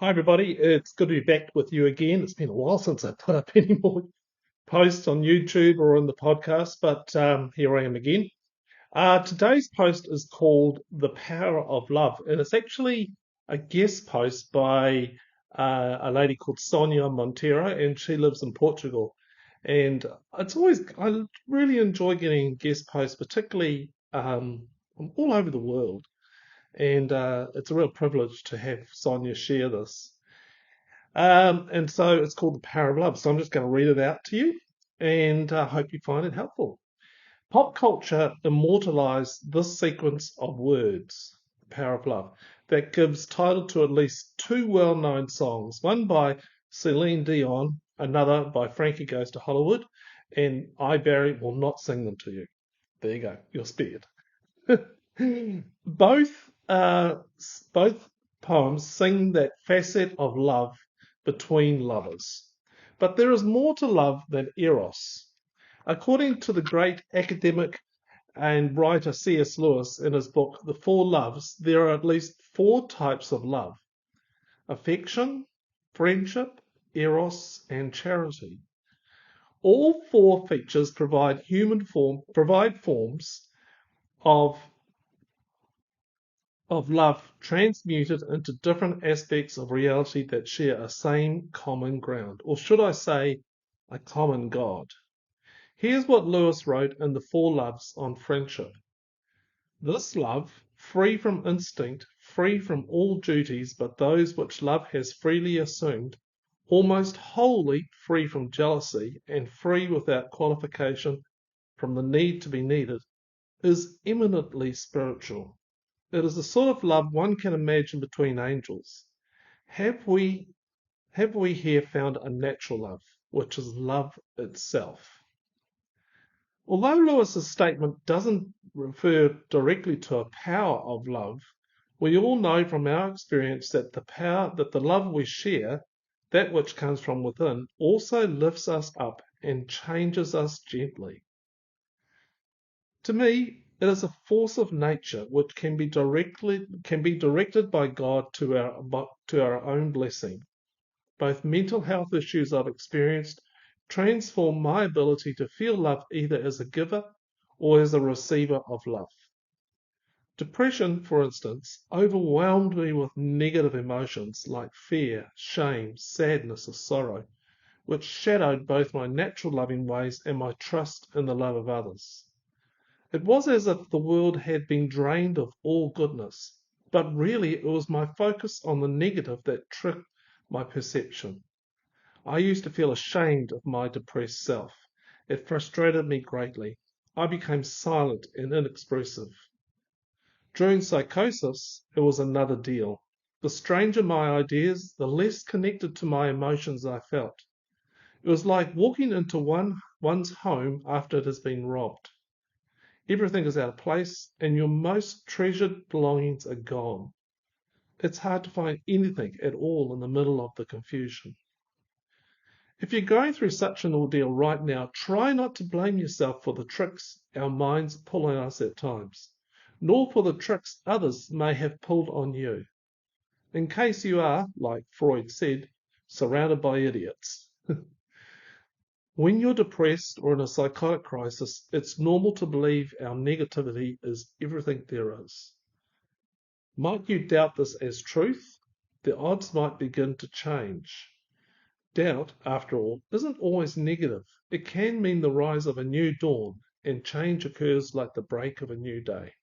Hi everybody, it's good to be back with you again. It's been a while since I put up any more posts on YouTube or on the podcast, but here I am again. Today's post is called The Power of Love, and it's actually a guest post by a lady called Sónia Monteiro, and she lives in Portugal. And I really enjoy getting guest posts, particularly from all over the world. And it's a real privilege to have Sonia share this. And so it's called The Power of Love. So I'm just going to read it out to you and I hope you find it helpful. Pop culture immortalized this sequence of words, The Power of Love, that gives title to at least two well known songs, one by Celine Dion, another by Frankie Goes to Hollywood, and I, Barry, will not sing them to you. There you go, you're spared. Both both poems sing that facet of love between lovers. But there is more to love than Eros. According to the great academic and writer C.S. Lewis in his book The Four Loves, there are at least four types of love: affection, friendship, eros, and charity. All four features provide forms of love transmuted into different aspects of reality that share a same common ground, or should I say, a common God. Here's what Lewis wrote in The Four Loves on friendship. This love, free from instinct, free from all duties but those which love has freely assumed, almost wholly free from jealousy, and free without qualification from the need to be needed, is eminently spiritual. It is the sort of love one can imagine between angels. Have we here found a natural love, which is love itself? Although Lewis's statement doesn't refer directly to a power of love, we all know from our experience that the love we share, that which comes from within, also lifts us up and changes us gently. To me, it is a force of nature which can be directed by God to our own blessing. Both mental health issues I've experienced transform my ability to feel love either as a giver or as a receiver of love. Depression, for instance, overwhelmed me with negative emotions like fear, shame, sadness, or sorrow, which shadowed both my natural loving ways and my trust in the love of others. It was as if the world had been drained of all goodness, but really it was my focus on the negative that tricked my perception. I used to feel ashamed of my depressed self. It frustrated me greatly. I became silent and inexpressive. During psychosis, it was another deal. The stranger my ideas, the less connected to my emotions I felt. It was like walking into one's home after it has been robbed. Everything is out of place and your most treasured belongings are gone. It's hard to find anything at all in the middle of the confusion. If you're going through such an ordeal right now, try not to blame yourself for the tricks our minds pull on us at times, nor for the tricks others may have pulled on you. In case you are, like Freud said, surrounded by idiots. When you're depressed or in a psychotic crisis, it's normal to believe our negativity is everything there is. Might you doubt this as truth? The odds might begin to change. Doubt, after all, isn't always negative. It can mean the rise of a new dawn, and change occurs like the break of a new day.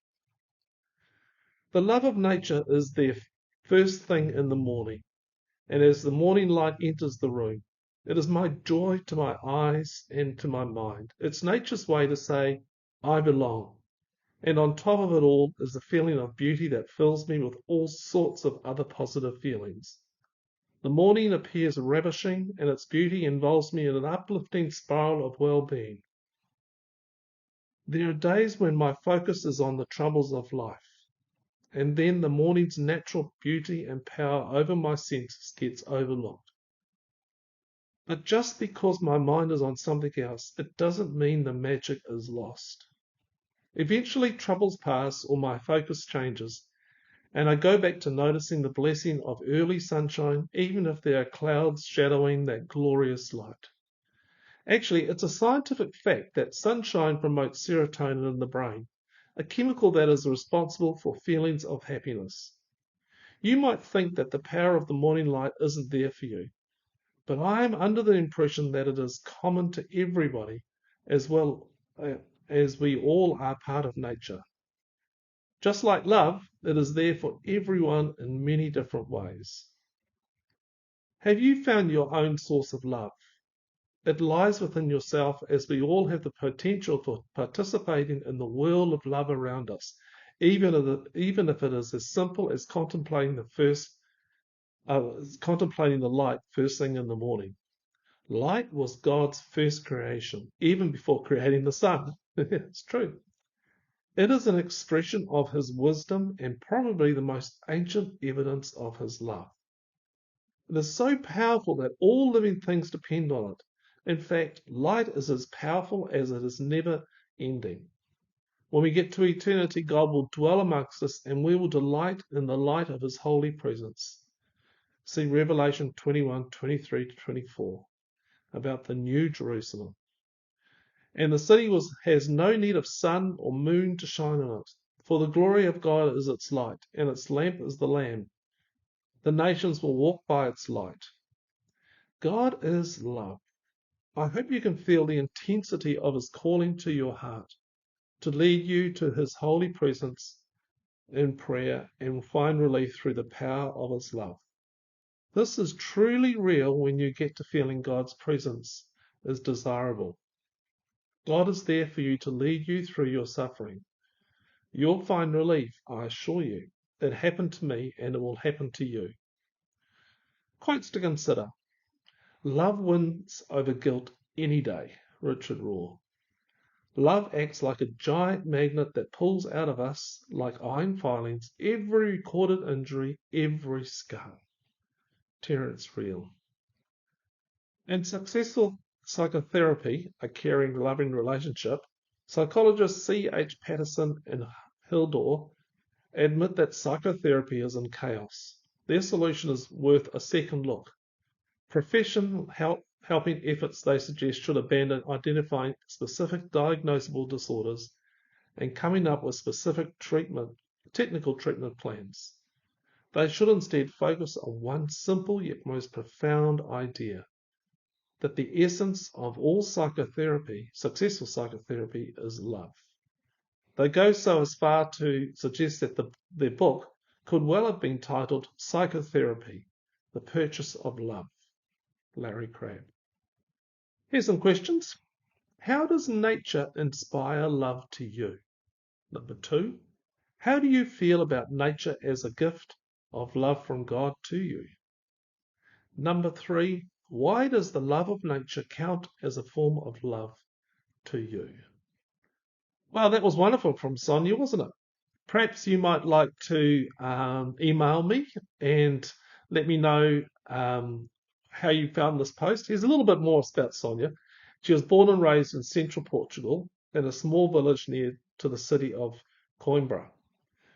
The love of nature is there first thing in the morning, and as the morning light enters the room, it is my joy to my eyes and to my mind. It's nature's way to say, I belong. And on top of it all is the feeling of beauty that fills me with all sorts of other positive feelings. The morning appears ravishing, and its beauty involves me in an uplifting spiral of well-being. There are days when my focus is on the troubles of life, and then the morning's natural beauty and power over my senses gets overlooked. But just because my mind is on something else, it doesn't mean the magic is lost. Eventually troubles pass or my focus changes, And I go back to noticing the blessing of early sunshine, even if there are clouds shadowing that glorious light. Actually, it's a scientific fact that sunshine promotes serotonin in the brain, a chemical that is responsible for feelings of happiness. You might think that the power of the morning light isn't there for you, but I am under the impression that it is common to everybody, as well as we all are part of nature. Just like love, it is there for everyone in many different ways. Have you found your own source of love? It lies within yourself, as we all have the potential for participating in the world of love around us, even if it is as simple as contemplating the light first thing in the morning. Light was God's first creation, even before creating the sun. It's true. It is an expression of his wisdom and probably the most ancient evidence of his love. It is so powerful that all living things depend on it. In fact, light is as powerful as it is never ending. When we get to eternity, God will dwell amongst us and we will delight in the light of his holy presence. See Revelation 21:23-24 about the New Jerusalem. And the city has no need of sun or moon to shine on it, for the glory of God is its light, and its lamp is the Lamb. The nations will walk by its light. God is love. I hope you can feel the intensity of his calling to your heart, to lead you to his holy presence in prayer and find relief through the power of his love. This is truly real when you get to feeling God's presence is desirable. God is there for you to lead you through your suffering. You'll find relief, I assure you. It happened to me and it will happen to you. Quotes to consider. Love wins over guilt any day, Richard Rohr. Love acts like a giant magnet that pulls out of us, like iron filings, every recorded injury, every scar. Terence Real. In Successful Psychotherapy, A Caring, Loving Relationship, psychologists C.H. Patterson and Hildor admit that psychotherapy is in chaos. Their solution is worth a second look. Professional helping efforts, they suggest, should abandon identifying specific diagnosable disorders and coming up with specific technical treatment plans. They should instead focus on one simple yet most profound idea, that the essence of all psychotherapy, successful psychotherapy, is love. They go so as far to suggest that their book could well have been titled Psychotherapy, The Purchase of Love. Larry Crabb. Here's some questions. How does nature inspire love to you? Number 2, how do you feel about nature as a gift of love from God to you? Number 3, why does the love of nature count as a form of love to you? Well, that was wonderful from Sonia, wasn't it? Perhaps you might like to email me and let me know how you found this post. Here's a little bit more about Sonia. She was born and raised in central Portugal in a small village near to the city of Coimbra,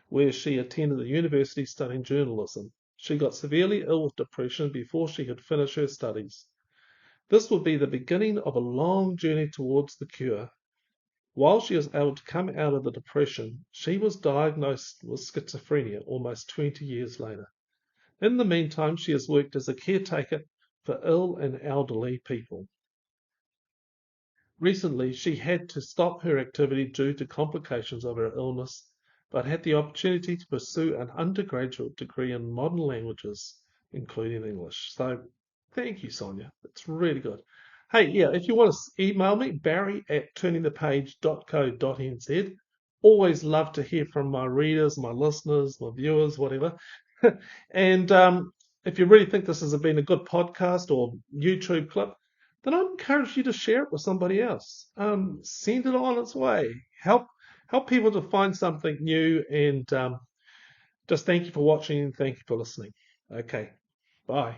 where she attended a university studying journalism. She got severely ill with depression before she could finish her studies. This would be the beginning of a long journey towards the cure. While she was able to come out of the depression, she was diagnosed with schizophrenia almost 20 years later. In the meantime, she has worked as a caretaker for ill and elderly people. Recently, she had to stop her activity due to complications of her illness, but had the opportunity to pursue an undergraduate degree in modern languages, including English. So, thank you, Sonia. It's really good. Hey, yeah, if you want to email me, barry@turningthepage.co.nz. Always love to hear from my readers, my listeners, my viewers, whatever. And if you really think this has been a good podcast or YouTube clip, then I'd encourage you to share it with somebody else. Send it on its way. Help people to find something new. And just thank you for watching and thank you for listening. Okay, bye.